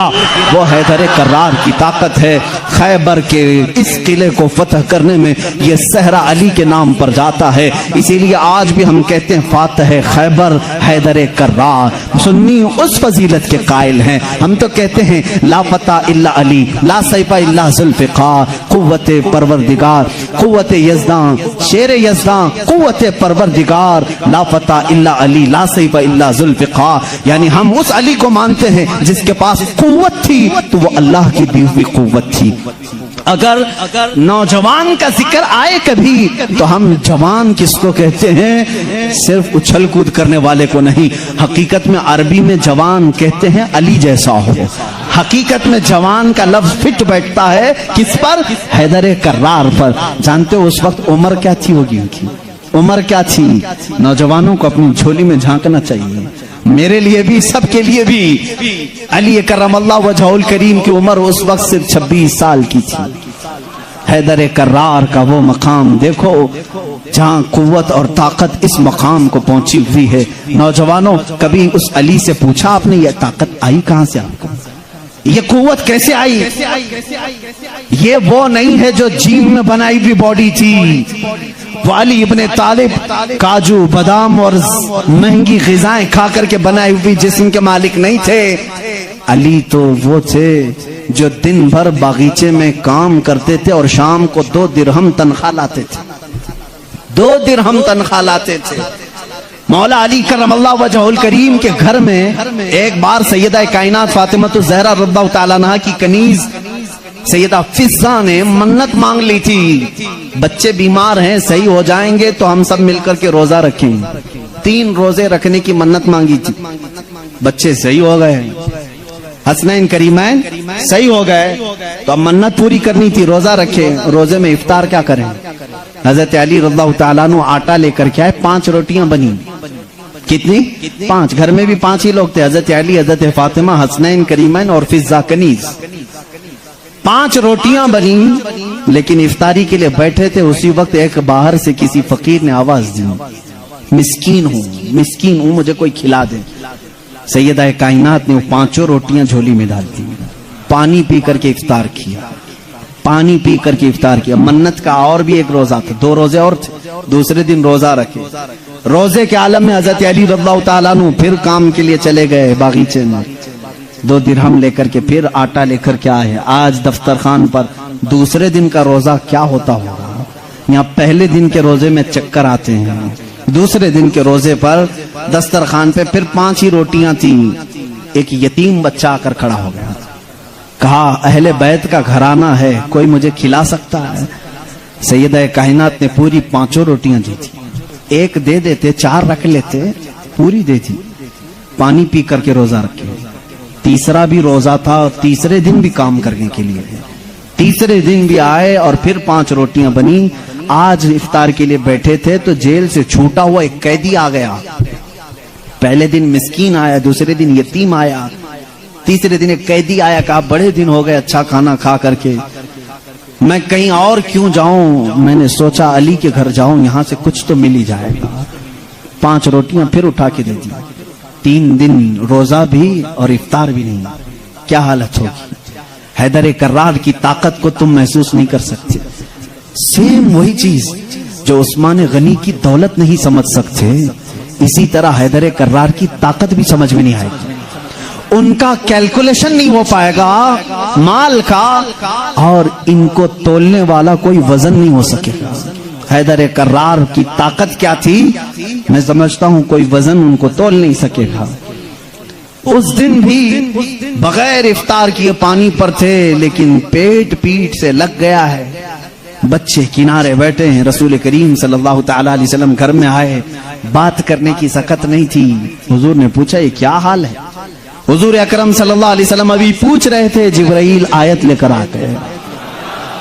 وہ حیدر کرار کی طاقت ہے۔ خیبر کے اس قلعے کو فتح کرنے میں یہ صحرا علی کے نام پر جاتا ہے، اسی لیے آج بھی ہم کہتے ہیں فاتح خیبر حیدر کرار۔ سنی اس فضیلت کے قائل ہیں، ہم تو کہتے ہیں لا فتح الا علی، لا سیف الا ذوالفقار، قوت پروردگار، قوت یزداں، شیر یزداں، قوت پروردگار، لا فتح الا علی، لا سیف الا ذوالفقار۔ یعنی ہم اس علی کو مانتے ہیں جس کے پاس قوت تھی تو وہ اللہ کی دی ہوئی قوت تھی۔ اگر نوجوان کا ذکر آئے کبھی تو ہم جوان کس کو کہتے ہیں؟ صرف اچھل کود کرنے والے کو نہیں، حقیقت میں عربی میں جوان کہتے ہیں علی جیسا ہو۔ حقیقت میں جوان کا لفظ فٹ بیٹھتا ہے کس پر؟ حیدر کرار پر۔ جانتے ہو اس وقت عمر کیا تھی ہوگی ان کی؟ عمر کیا تھی؟ نوجوانوں کو اپنی جھولی میں جھانکنا چاہیے، میرے لیے بھی، سب کے لیے بھی۔ علی کرم اللہ وجہہ الکریم کی عمر اس وقت صرف 26 سال کی تھی۔ حیدر کرار کا وہ مقام دیکھو جہاں قوت اور طاقت اس مقام کو پہنچی ہوئی ہے۔ نوجوانوں، کبھی اس علی سے پوچھا آپ نے یہ طاقت آئی کہاں سے آپ کو؟ یہ قوت کیسے آئی؟ یہ وہ نہیں ہے جو جیم میں بنائی ہوئی باڈی تھی۔ وہ علی ابن طالب کاجو بادام اور مہنگی غذائیں کھا کر کے بنائی ہوئی جسم کے مالک نہیں تھے۔ علی تو وہ تھے جو دن بھر باغیچے میں کام کرتے تھے اور شام کو 2 درہم تنخواہ لاتے تھے، 2 درہم تنخواہ لاتے تھے۔ مولا علی کرم اللہ وجہہ الکریم کے گھر میں ایک بار سیدہ کائنات فاطمہ الزہرا رضی اللہ تعالیٰ عنہا کی کنیز سیدہ فضہ نے منت مانگ لی تھی، بچے بیمار ہیں، صحیح ہو جائیں گے تو ہم سب مل کر کے روزہ رکھیں۔ 3 روزے رکھنے کی منت مانگی تھی، بچے صحیح ہو گئے، حسنین کریمین صحیح ہو گئے، تو اب منت پوری کرنی تھی، روزہ رکھے۔ روزے میں افطار کیا کریں؟ حضرت علی رضی اللہ تعالیٰ عنہ آٹا لے کر کے آئے، 5 روٹیاں بنی۔ کتنی؟ 5۔ گھر میں بھی 5 ہی لوگ تھے، حضرت علی، حضرت فاطمہ، حسنین کریمین اور فضہ کنیز۔ 5 روٹیاں بنی، لیکن افطاری کے لیے بیٹھے تھے، اسی وقت ایک باہر سے کسی فقیر نے آواز دی، مسکین ہوں مجھے کوئی کھلا دے۔ سیدہ کائنات نے وہ 5 روٹیاں جھولی میں ڈال دی، پانی پی کر کے افطار کیا، پانی پی کر کے افطار کیا۔ منت کا اور بھی ایک روزہ تھا، 2 روزے اور تھے، دوسرے دن روزہ رکھے۔ روزے کے عالم میں حضرت علی رضی اللہ تعالیٰ عنہ پھر کام کے لیے چلے گئے باغیچے میں، 2 درہم لے کر کے پھر آٹا لے کر کے آئے۔ آج دفتر خان پر دوسرے دن کا روزہ کیا ہوتا ہوگا؟ یہاں پہلے دن کے روزے میں چکر آتے ہیں، دوسرے دن کے روزے پر دسترخوان پہ پھر 5 ہی روٹیاں تھیں۔ ایک یتیم بچہ آ کر کھڑا ہو گیا، کہا اہل بیت کا گھرانہ ہے، کوئی مجھے کھلا سکتا ہے؟ سیدہ کائنات نے پوری 5 روٹیاں دی تھی، 1 دے دیتے، 4 رکھ لیتے، پوری دے دی، پانی پی کر کے روزہ رکھے۔ تیسرا بھی روزہ تھا اور تیسرے دن بھی کام کرنے کے لیے، تیسرے دن بھی آئے اور پھر 5 روٹیاں بنی۔ آج افطار کے لیے بیٹھے تھے تو جیل سے چھوٹا ہوا ایک قیدی آ گیا۔ پہلے دن مسکین آیا، دوسرے دن یتیم آیا، تیسرے دن ایک قیدی آیا، کہا بڑے دن ہو گئے اچھا کھانا کھا کر کے، میں کہیں اور کیوں جاؤں؟ میں نے سوچا علی کے گھر جاؤں، یہاں سے کچھ تو مل ہی جائے گا۔ 5 روٹیاں پھر اٹھا کے دے دی۔ 3 دن روزہ بھی اور افطار بھی نہیں، کیا حالت ہوگی؟ حیدر کرار کی طاقت کو تم محسوس نہیں کر سکتے۔ سیم وہی چیز جو عثمان غنی کی دولت نہیں سمجھ سکتے، اسی طرح حیدر کرار کی طاقت بھی سمجھ میں نہیں آئے گی۔ ان کا کیلکولیشن نہیں ہو پائے گا مال کا، اور ان کو تولنے والا کوئی وزن نہیں ہو سکے گا۔ حیدر کرار کی طاقت کیا تھی؟ میں سمجھتا ہوں کوئی وزن ان کو تول نہیں سکے گا۔ اس دن بھی بغیر افطار کیے پانی پر تھے، لیکن پیٹ سے لگ گیا ہے۔ بچے کنارے بیٹھے ہیں، رسول کریم صلی اللہ تعالی علیہ وسلم گھر میں آئے، بات کرنے کی سکت نہیں تھی۔ حضور نے پوچھا یہ کیا حال ہے؟ حضور اکرم صلی اللہ علیہ وسلم ابھی پوچھ رہے تھے، جبرائیل آیت لے کر آ گئے،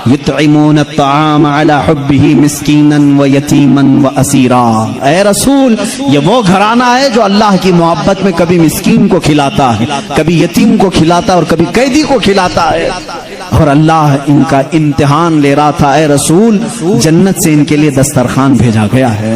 یطعمون الطعام علی حبہ مسکینا ویتیما واسیرا۔ اے رسول، یہ وہ گھرانہ ہے جو اللہ کی محبت میں کبھی مسکین کو کھلاتا ہے، کبھی یتیم کو کھلاتا ہے اور کبھی قیدی کو کھلاتا ہے، اور اللہ ان کا امتحان لے رہا تھا۔ اے رسول، جنت سے ان کے لیے دسترخوان بھیجا گیا ہے۔